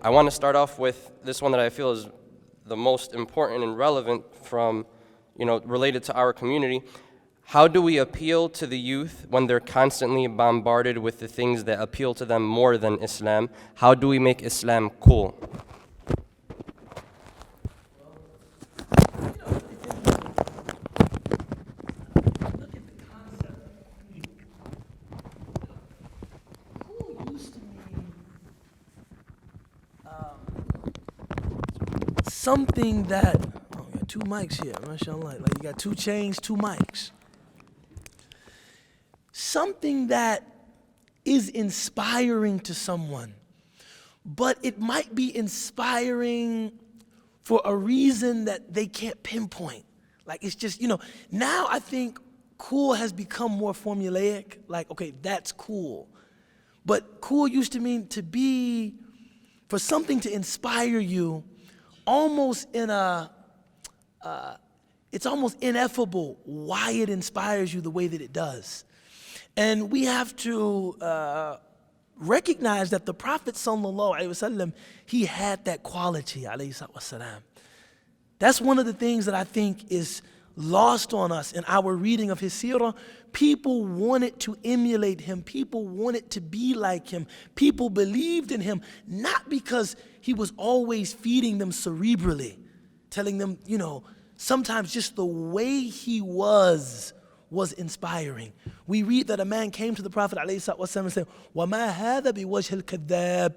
I want to start off with this one that I feel is the most important and relevant from, related to our community. How do we appeal to the youth when they're constantly bombarded with the things that appeal to them more than Islam? How do we make Islam cool? Something that, you got two mics here, mashallah, like you got two chains, two mics. Something that is inspiring to someone, but it might be inspiring for a reason that they can't pinpoint. Like it's just, now I think cool has become more formulaic, like, okay, that's cool. But cool used to mean to be, for something to inspire you, almost in it's almost ineffable why it inspires you the way that it does. And we have to recognize that the Prophet sallallahu alaihi wasallam, he had that quality, alayhi wasallam. That's one of the things that I think is lost on us in our reading of his seerah. People wanted to emulate him. People wanted to be like him. People believed in him, not because he was always feeding them cerebrally, telling them, sometimes just the way he was inspiring. We read that a man came to the Prophet ﷺ and said, وَمَا هَذَا بِوَجْهِ الْكَذَّابِ.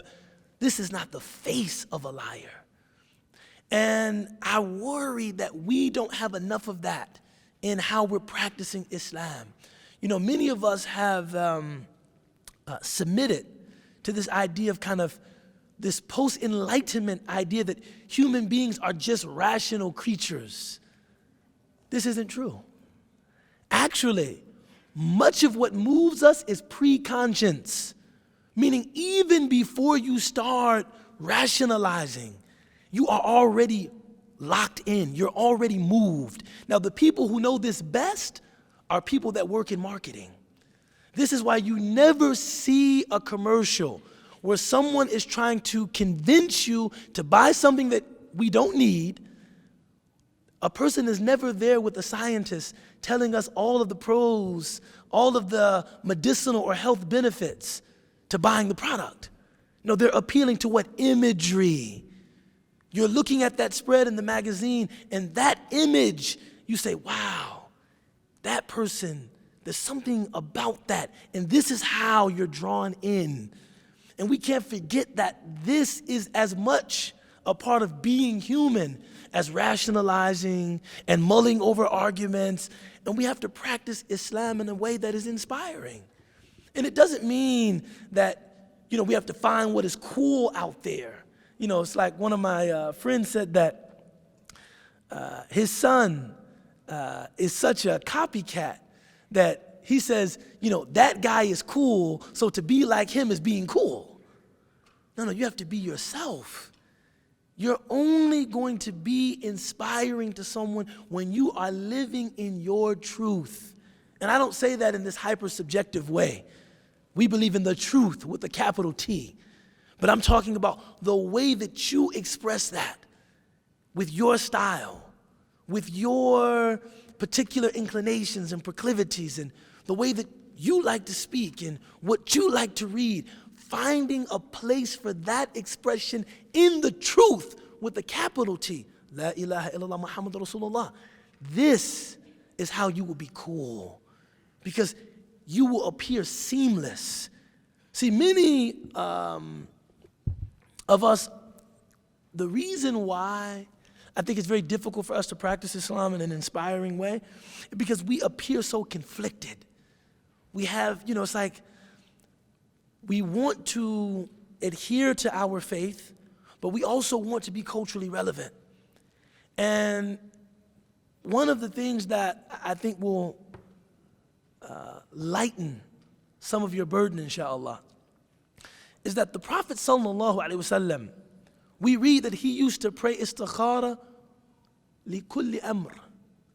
This is not the face of a liar. And I worry that we don't have enough of that in how we're practicing Islam. Many of us have submitted to this idea of kind of this post-enlightenment idea that human beings are just rational creatures. This isn't true. Actually, much of what moves us is pre-conscience, meaning even before you start rationalizing, you are already locked in, you're already moved. Now, the people who know this best are people that work in marketing. This is why you never see a commercial where someone is trying to convince you to buy something that we don't need. A person is never there with a scientist telling us all of the pros, all of the medicinal or health benefits to buying the product. No, they're appealing to what? Imagery. You're looking at that spread in the magazine, and that image, you say, wow, that person, there's something about that. And this is how you're drawn in. And we can't forget that this is as much a part of being human as rationalizing and mulling over arguments. And we have to practice Islam in a way that is inspiring. And it doesn't mean that, we have to find what is cool out there. It's like one of my friends said that his son is such a copycat that he says, that guy is cool, so to be like him is being cool. No, you have to be yourself. You're only going to be inspiring to someone when you are living in your truth. And I don't say that in this hyper-subjective way. We believe in the truth with a capital T. But I'm talking about the way that you express that with your style, with your particular inclinations and proclivities, and the way that you like to speak and what you like to read. Finding a place for that expression in the truth with a capital T. La ilaha illallah Muhammadur Rasulullah. This is how you will be cool, because you will appear seamless. See, many of us, the reason why I think it's very difficult for us to practice Islam in an inspiring way, because we appear so conflicted. We have, it's like we want to adhere to our faith, but we also want to be culturally relevant. And one of the things that I think will lighten some of your burden, inshallah, is that the Prophet sallallahu alaihi wasallam, we read that he used to pray istikhara li kulli amr,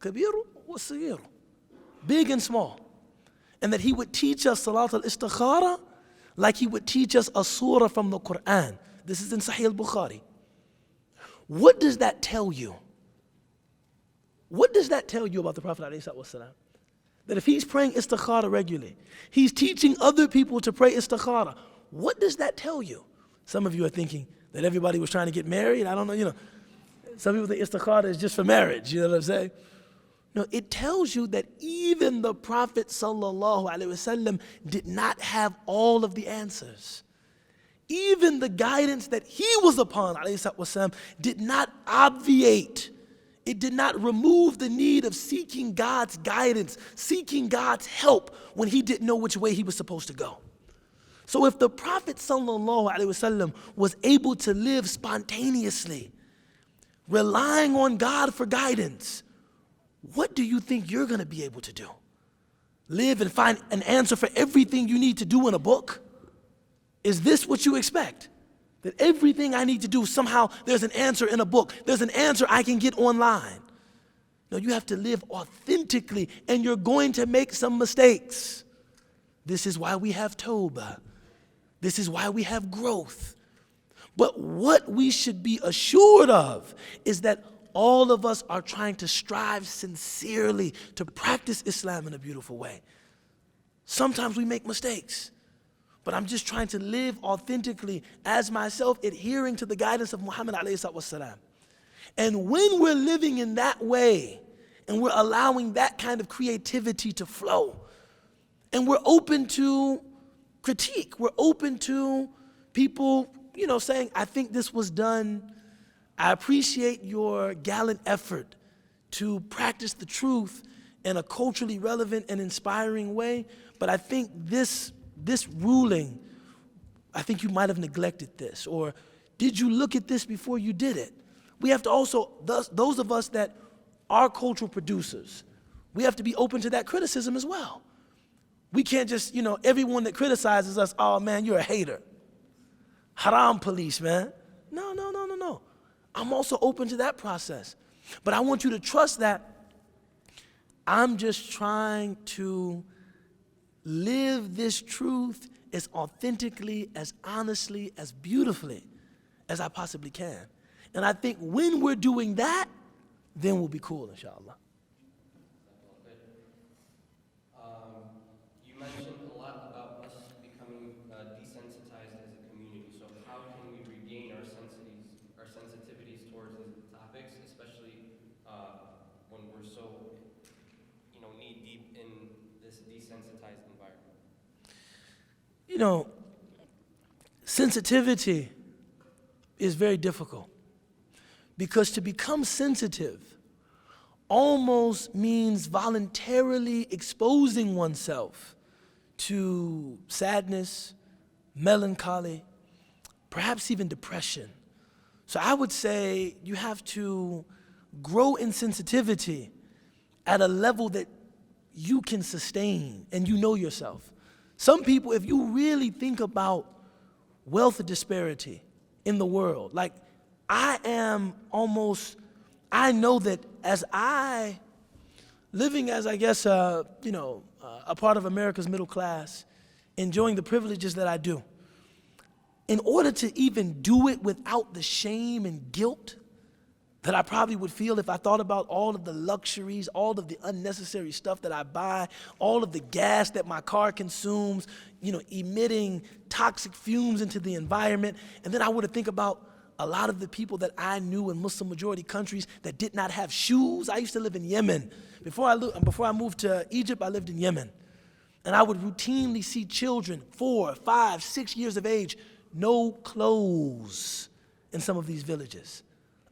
kabiru wa sagir, big and small. And that he would teach us salat al-istikhara like he would teach us a surah from the Quran. This is in Sahih al-Bukhari. What does that tell you? What does that tell you about the Prophet ﷺ? That if he's praying istikhara regularly, he's teaching other people to pray istikhara. What does that tell you? Some of you are thinking that everybody was trying to get married. I don't know, Some people think istikhara is just for marriage, you know what I'm saying? No, it tells you that even the Prophet ﷺ did not have all of the answers. Even the guidance that he was upon ﷺ did not obviate. It did not remove the need of seeking God's guidance, seeking God's help when he didn't know which way he was supposed to go. So if the Prophet ﷺ was able to live spontaneously, relying on God for guidance, what do you think you're going to be able to do? Live and find an answer for everything you need to do in a book? Is this what you expect? That everything I need to do, somehow there's an answer in a book. There's an answer I can get online. No, you have to live authentically, and you're going to make some mistakes. This is why we have tawbah. This is why we have growth. But what we should be assured of is that all of us are trying to strive sincerely to practice Islam in a beautiful way. Sometimes we make mistakes, but I'm just trying to live authentically as myself, adhering to the guidance of Muhammad ﷺ. And when we're living in that way, and we're allowing that kind of creativity to flow, and we're open to critique, we're open to people, saying, I think this was done. I appreciate your gallant effort to practice the truth in a culturally relevant and inspiring way, but I think this ruling, I think you might have neglected this, or did you look at this before you did it? We have to also, those of us that are cultural producers, we have to be open to that criticism as well. We can't just, everyone that criticizes us, oh man, you're a hater. Haram police, man. No. I'm also open to that process. But I want you to trust that I'm just trying to live this truth as authentically, as honestly, as beautifully as I possibly can. And I think when we're doing that, then we'll be cool, inshallah. You mentioned a lot about us becoming desensitized as a community. So how can we regain our sensitivities towards these topics, especially when we're so, knee deep in this desensitized environment? Sensitivity is very difficult, because to become sensitive almost means voluntarily exposing oneself to sadness, melancholy, perhaps even depression. So I would say you have to grow in sensitivity at a level that you can sustain and you know yourself. Some people, if you really think about wealth disparity in the world, like I know that as living as, I guess, a part of America's middle class, enjoying the privileges that I do, in order to even do it without the shame and guilt that I probably would feel if I thought about all of the luxuries, all of the unnecessary stuff that I buy, all of the gas that my car consumes, emitting toxic fumes into the environment, and then I would think about a lot of the people that I knew in Muslim majority countries that did not have shoes. I used to live in Yemen. Before I moved to Egypt, I lived in Yemen. And I would routinely see children, 4, 5, 6 years of age, no clothes in some of these villages.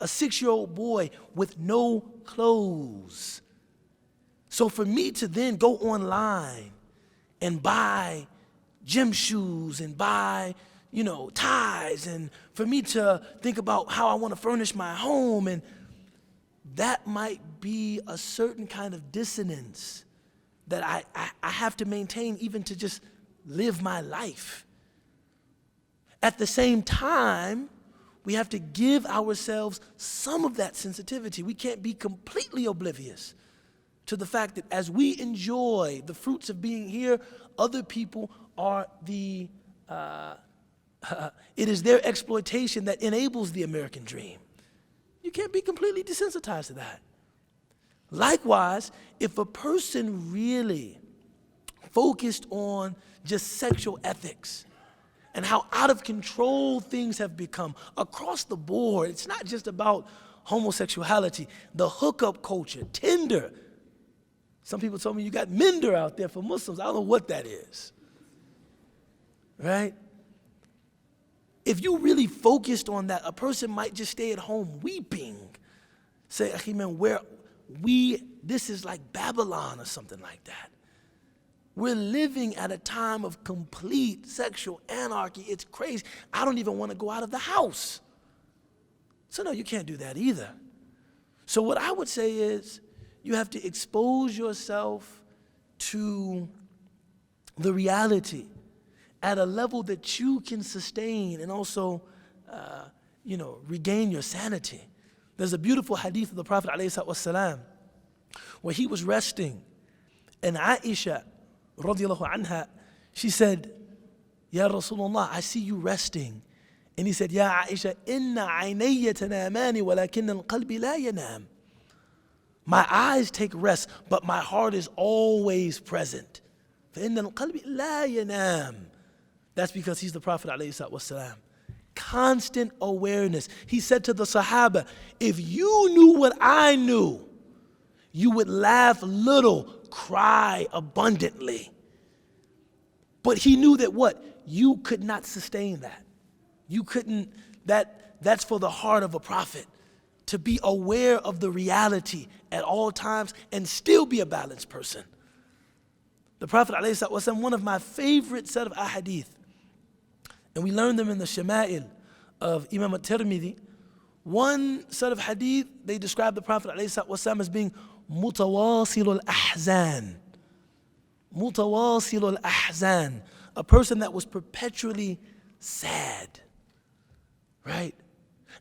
A 6-year-old boy with no clothes. So for me to then go online and buy gym shoes and buy ties, and for me to think about how I want to furnish my home, and that might be a certain kind of dissonance that I have to maintain even to just live my life. At the same time, we have to give ourselves some of that sensitivity. We can't be completely oblivious to the fact that as we enjoy the fruits of being here, other people are the It is their exploitation that enables the American dream. You can't be completely desensitized to that. Likewise, if a person really focused on just sexual ethics and how out of control things have become across the board, it's not just about homosexuality, the hookup culture, Tinder. Some people told me you got Minder out there for Muslims. I don't know what that is. Right? If you really focused on that, a person might just stay at home weeping. Say, Yaqeen, man, this is like Babylon or something like that. We're living at a time of complete sexual anarchy. It's crazy. I don't even want to go out of the house. So no, you can't do that either. So what I would say is you have to expose yourself to the reality at a level that you can sustain and also, regain your sanity. There's a beautiful hadith of the Prophet ﷺ where he was resting, and Aisha, radiallahu anha, she said, Ya Rasulullah, I see you resting. And he said, Ya Aisha, inna aynayya tanamani walakin al-qalbi la yanam. My eyes take rest, but my heart is always present. فَإِنَّ الْقَلْبِ لَا يَنَامُ. That's because he's the Prophet ﷺ. Constant awareness. He said to the Sahaba, if you knew what I knew, you would laugh little, cry abundantly. But he knew that what? You could not sustain that. You couldn't, that's for the heart of a prophet, to be aware of the reality at all times and still be a balanced person. The Prophet ﷺ, one of my favorite set of ahadith, and we learned them in the Shama'il of Imam al-Tirmidhi. One set of hadith, they describe the Prophet ﷺ as being mutawasil al-ahzan. Mutawasil al-ahzan. A person that was perpetually sad. Right?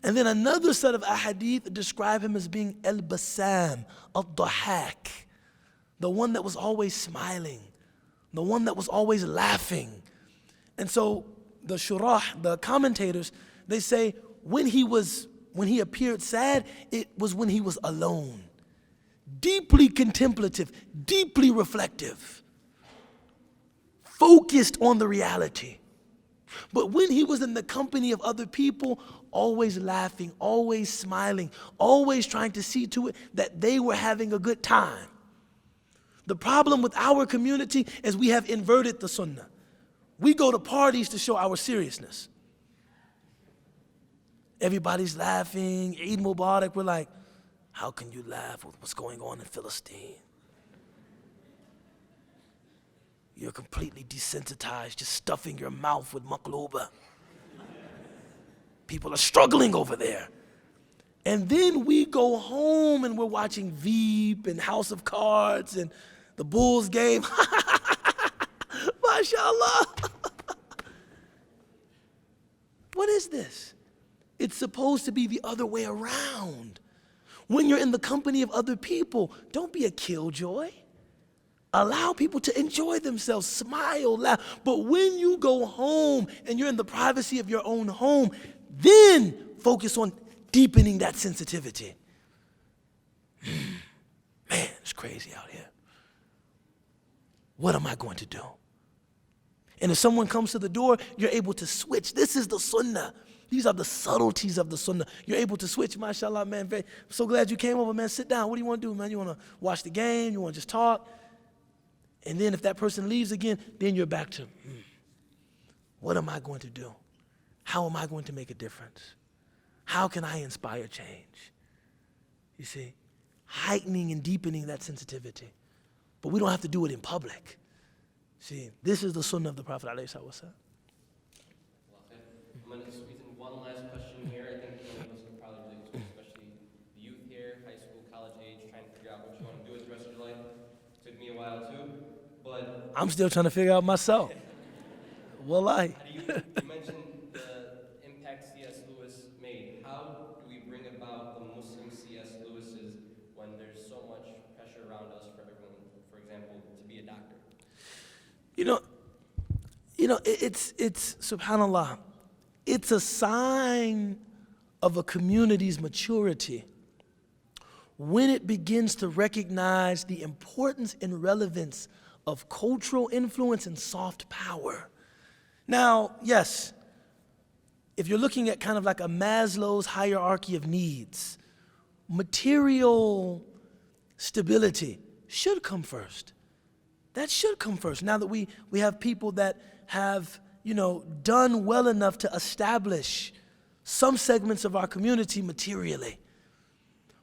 And then another set of ahadith describe him as being al-basam, al-dahak. The one that was always smiling. The one that was always laughing. And so the shurah, the commentators, they say when he appeared sad, it was when he was alone. Deeply contemplative, deeply reflective. Focused on the reality. But when he was in the company of other people, always laughing, always smiling, always trying to see to it that they were having a good time. The problem with our community is we have inverted the sunnah. We go to parties to show our seriousness. Everybody's laughing, Eid Mubarak, we're like, how can you laugh with what's going on in Philistine? You're completely desensitized, just stuffing your mouth with maqluba. People are struggling over there. And then we go home and we're watching Veep and House of Cards and the Bulls game. MashaAllah. What is this? It's supposed to be the other way around. When you're in the company of other people, don't be a killjoy. Allow people to enjoy themselves, smile, laugh. But when you go home and you're in the privacy of your own home, then focus on deepening that sensitivity. Man, it's crazy out here. What am I going to do? And if someone comes to the door, you're able to switch. This is the sunnah. These are the subtleties of the sunnah. You're able to switch, mashallah, man. I'm so glad you came over, man. Sit down. What do you want to do, man? You want to watch the game? You want to just talk? And then if that person leaves again, then you're back to, what am I going to do? How am I going to make a difference? How can I inspire change? You see, heightening and deepening that sensitivity. But we don't have to do it in public. See, this is the sunnah of the Prophet ﷺ. I'm going to squeeze in one last question here. I think many of us could probably relate to, especially the youth here, high school, college age, trying to figure out what you want to do with the rest of your life. Took me a while too, but I'm still trying to figure out myself. Wallahi. You mentioned the impact C.S. Lewis made. How do we bring about the Muslim C.S. Lewis's when there's so much pressure around us for everyone, for example, to be a doctor? You know, it's subhanallah. It's a sign of a community's maturity when it begins to recognize the importance and relevance of cultural influence and soft power. Now, yes, if you're looking at kind of like a Maslow's hierarchy of needs, material stability should come first. That should come first. Now that we have people that have, done well enough to establish some segments of our community materially.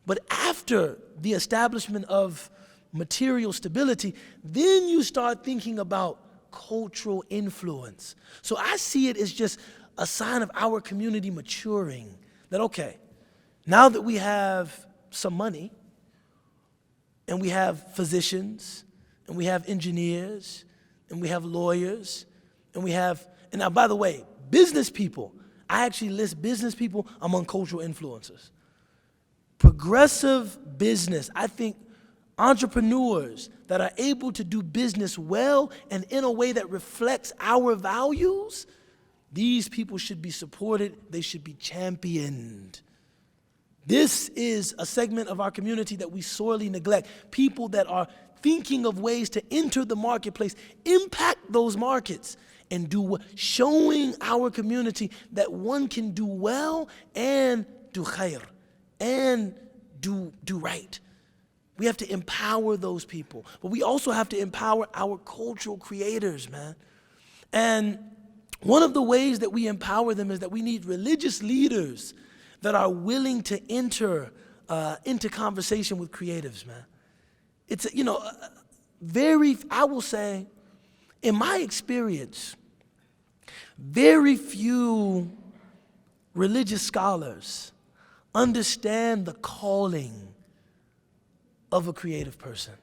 But after the establishment of material stability, then you start thinking about cultural influence. So I see it as just a sign of our community maturing. That, okay, now that we have some money, and we have physicians, and we have engineers, and we have lawyers, and now by the way, business people, I actually list business people among cultural influencers. Progressive business, I think entrepreneurs that are able to do business well and in a way that reflects our values, these people should be supported, they should be championed. This is a segment of our community that we sorely neglect. People that are thinking of ways to enter the marketplace, impact those markets, and showing our community that one can do well and do khair, and do right. We have to empower those people. But we also have to empower our cultural creators, man. And one of the ways that we empower them is that we need religious leaders that are willing to enter into conversation with creatives, man. It's, I will say, in my experience, very few religious scholars understand the calling of a creative person.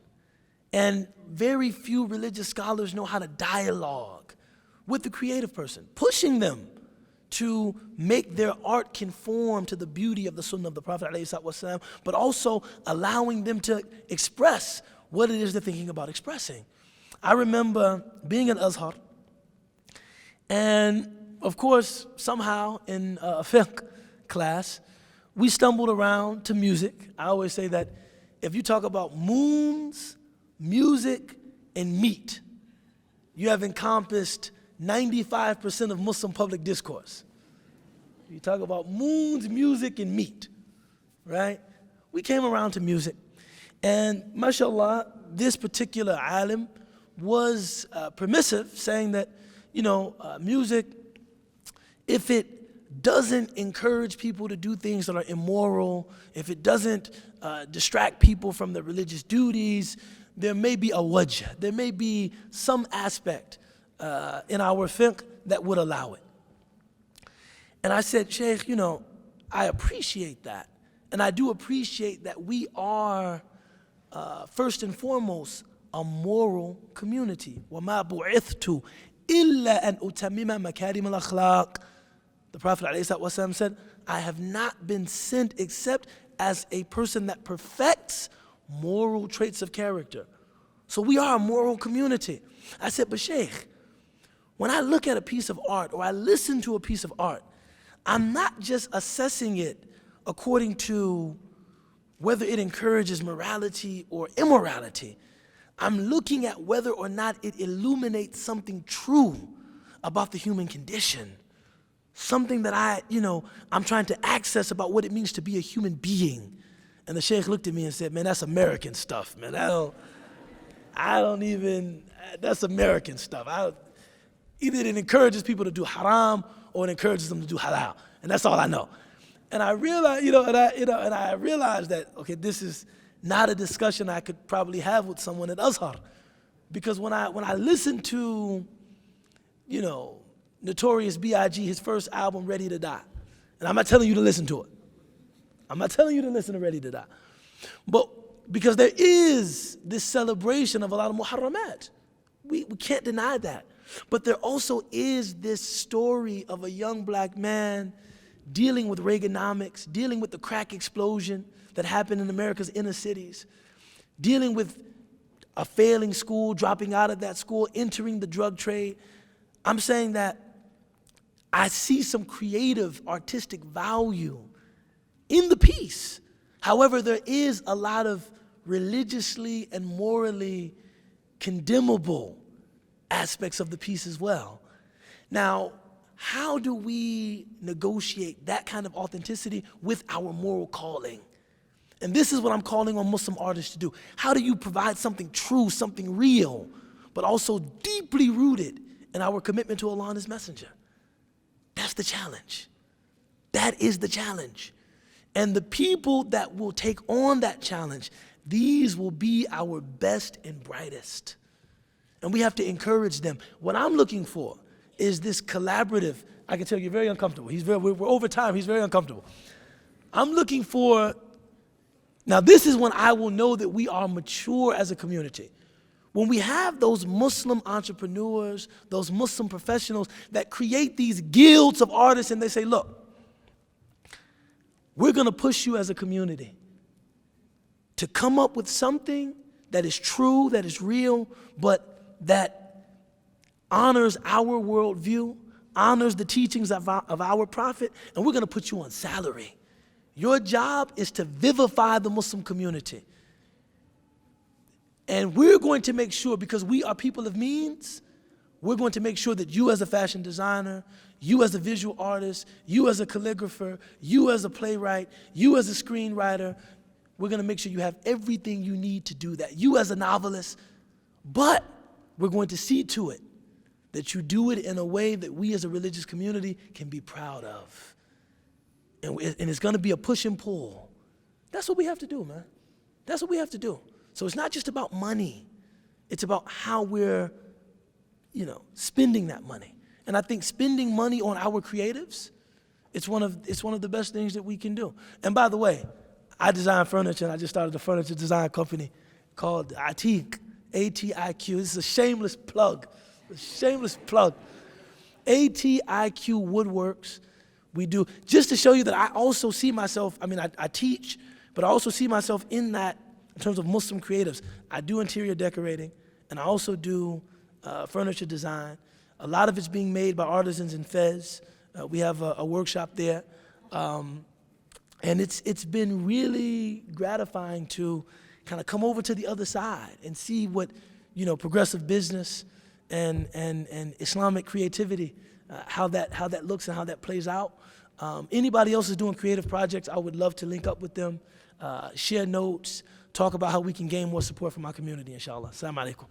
And very few religious scholars know how to dialogue with the creative person, pushing them to make their art conform to the beauty of the sunnah of the Prophet ﷺ, but also allowing them to express what it is they're thinking about expressing. I remember being in Azhar, and of course, somehow in a fiqh class, we stumbled around to music. I always say that if you talk about moons, music, and meat, you have encompassed 95% of Muslim public discourse. You talk about moons, music, and meat, right? We came around to music. And mashallah, this particular alim was permissive, saying that, music, if it doesn't encourage people to do things that are immoral, if it doesn't distract people from their religious duties, there may be a wajh, there may be some aspect in our fiqh that would allow it. And I said, Sheikh, I appreciate that. And I do appreciate that we are, first and foremost, a moral community. وَمَا بُعِثْتُ إِلَّا أَنْ أُتَمِّمَ مَكَارِمَ الْأَخْلَاقِ. The Prophet ﷺ said, I have not been sent except as a person that perfects moral traits of character. So we are a moral community. I said, but Sheikh, when I look at a piece of art or I listen to a piece of art, I'm not just assessing it according to whether it encourages morality or immorality. I'm looking at whether or not it illuminates something true about the human condition. Something that I'm trying to access about what it means to be a human being. And the Sheikh looked at me and said, man, that's American stuff, man. That's American stuff. Either it encourages people to do haram or it encourages them to do halal. And that's all I know. And I realized, and I realized that, okay, this is not a discussion I could probably have with someone at Azhar. Because when I listened to, Notorious B.I.G., his first album, Ready to Die. And I'm not telling you to listen to it. I'm not telling you to listen to Ready to Die. But because there is this celebration of a lot of muharramat. We can't deny that. But there also is this story of a young black man dealing with Reaganomics, dealing with the crack explosion that happened in America's inner cities, dealing with a failing school, dropping out of that school, entering the drug trade. I'm saying that I see some creative, artistic value in the piece. However, there is a lot of religiously and morally condemnable aspects of the piece as well. Now, how do we negotiate that kind of authenticity with our moral calling? And this is what I'm calling on Muslim artists to do. How do you provide something true, something real, but also deeply rooted in our commitment to Allah and His Messenger? That's the challenge. That is the challenge. And the people that will take on that challenge, these will be our best and brightest. And we have to encourage them. What I'm looking for is this collaborative. I can tell you're very uncomfortable. We're over time, he's very uncomfortable. I'm looking for, now this is when I will know that we are mature as a community. When we have those Muslim entrepreneurs, those Muslim professionals that create these guilds of artists and they say, look, we're gonna push you as a community to come up with something that is true, that is real, but that honors our worldview, honors the teachings of our prophet, and we're gonna put you on salary. Your job is to vivify the Muslim community. And we're going to make sure, because we are people of means, we're going to make sure that you as a fashion designer, you as a visual artist, you as a calligrapher, you as a playwright, you as a screenwriter, we're gonna make sure you have everything you need to do that. You as a novelist, but we're going to see to it that you do it in a way that we as a religious community can be proud of. And it's gonna be a push and pull. That's what we have to do, man. That's what we have to do. So it's not just about money. It's about how we're, spending that money. And I think spending money on our creatives, it's one of the best things that we can do. And by the way, I design furniture, and I just started a furniture design company called Atiq, A-T-I-Q. This is a shameless plug, A-T-I-Q Woodworks. We do, just to show you that I also see myself, I teach, but I also see myself in that in terms of Muslim creatives. I do interior decorating, and I also do furniture design. A lot of it's being made by artisans in Fez. We have a workshop there. And it's been really gratifying to kind of come over to the other side and see what, progressive business and Islamic creativity, how that looks and how that plays out. Anybody else is doing creative projects, I would love to link up with them, share notes, talk about how we can gain more support from our community, inshallah. Assalamu alaikum.